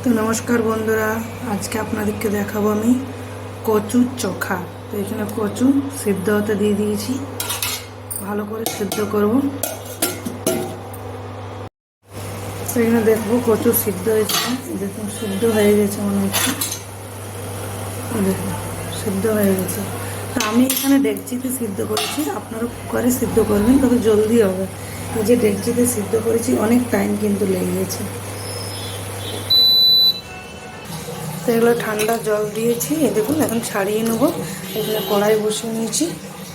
তো নমস্কার বন্ধুরা, আজকে আপনাদেরকে দেখাবো আমি কচুর চোখা। তো এখানে কচু সিদ্ধ হতে দিয়ে দিয়েছি, ভালো করে সিদ্ধ করব। তো এখানে দেখবো কচু সিদ্ধ হয়েছে, দেখুন সিদ্ধ হয়ে গেছে মনে হচ্ছে, দেখুন সিদ্ধ হয়ে গেছে। তো আমি এখানে ডেকচিতে সিদ্ধ করেছি, আপনারা কুকারে সিদ্ধ করবেন, তবে জলদি হবে। এই যে ডেকচিতে সিদ্ধ করেছি, অনেক টাইম কিন্তু লেগে গেছে। তো এগুলো ঠান্ডা জল দিয়েছি, এই দেখুন এখন ছাড়িয়ে নেবো। এখানে কড়াই বসিয়ে নিয়েছি,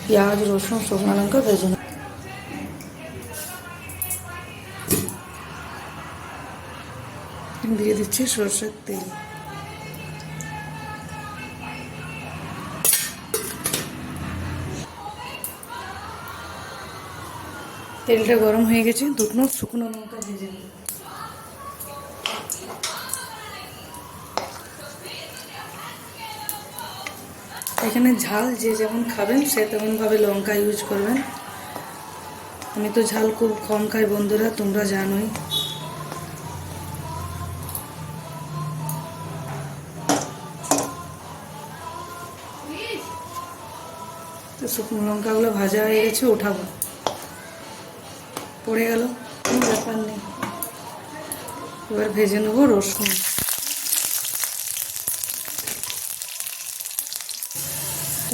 পেঁয়াজ রসুন শুকনো লঙ্কা ভেজে নেব। দিয়ে দিচ্ছি সরষের তেল। তেলটা গরম হয়ে গেছে, দুটো শুকনো লঙ্কা ভেজে নেব। এখানে ঝাল যে যেমন খাবেন সে তেমনভাবে লঙ্কা ইউজ করবেন। আমি তো ঝাল খুব কম খাই বন্ধুরা, তোমরা জানোই। তো শুকনো লঙ্কাগুলো ভাজা হয়ে গেছে, ওঠাবো। পড়ে গেল, কোনো ব্যাপার নেই। এবার ভেজে নেবো রসুন।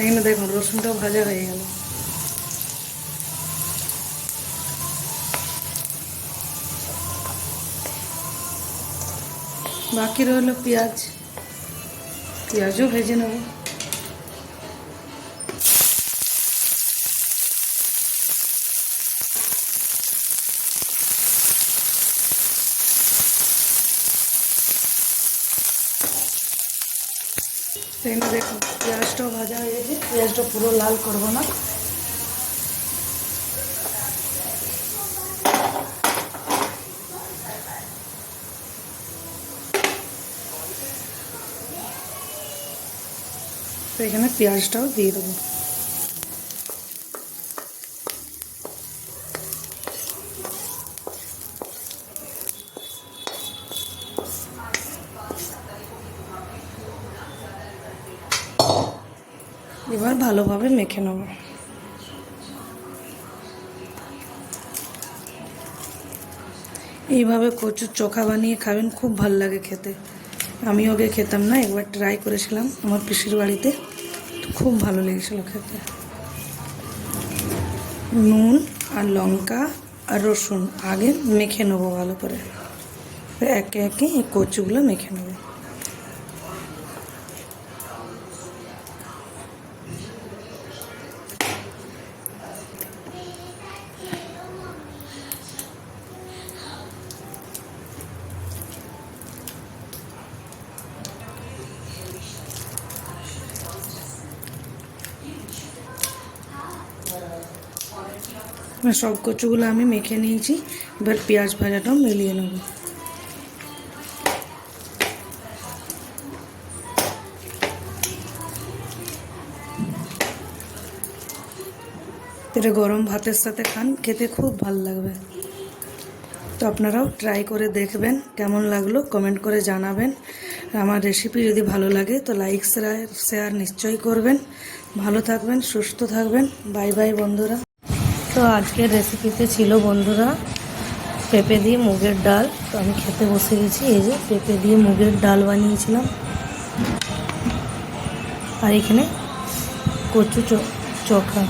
এখানে দেখুন রসুনটাও ভাজা হয়ে গেল। বাকি রইল পেঁয়াজও ভেজে নেব। এখানে দেখুন পেঁয়াজটাও ভাজা হয়ে গেছে, পেঁয়াজটা পুরো লাল করবো না। তো এখানে পেঁয়াজটাও দিয়ে দেবো। এবার ভালোভাবে মেখে নেব। এইভাবে কচুর চোখা বানিয়ে খাবেন, খুব ভালো লাগে খেতে। আমি ওকে খেতাম না, একবার ট্রাই করেছিলাম আমার পিসির বাড়িতে, খুব ভালো লেগেছিলো খেতে। নুন আর লঙ্কা আর রসুন আগে মেখে নেবো ভালো করে, একে একে এই কচুগুলো মেখে নেবো। সব কচুগুলো আমি মেখে নিয়েছি, এবার পেঁয়াজ ভাজাটাও মিলিয়ে নেব। এটা গরম ভাতের সাথে খান, খেতে খুব ভালো লাগবে। তো আপনারাও ট্রাই করে দেখবেন, কেমন লাগলো কমেন্ট করে জানাবেন। আমার রেসিপি যদি ভালো লাগে তো লাইক শেয়ার নিশ্চয়ই করবেন। ভালো থাকবেন, সুস্থ থাকবেন। বাই বাই বন্ধুরা। তো আজকের রেসিপিতে ছিল বন্ধুরা পেঁপে দিয়ে মুগের ডাল। তো আমি খেতে বসে গেছি, এই যে পেঁপে দিয়ে মুগের ডাল বানিয়েছিলাম। আর এখানে কচু চোখা।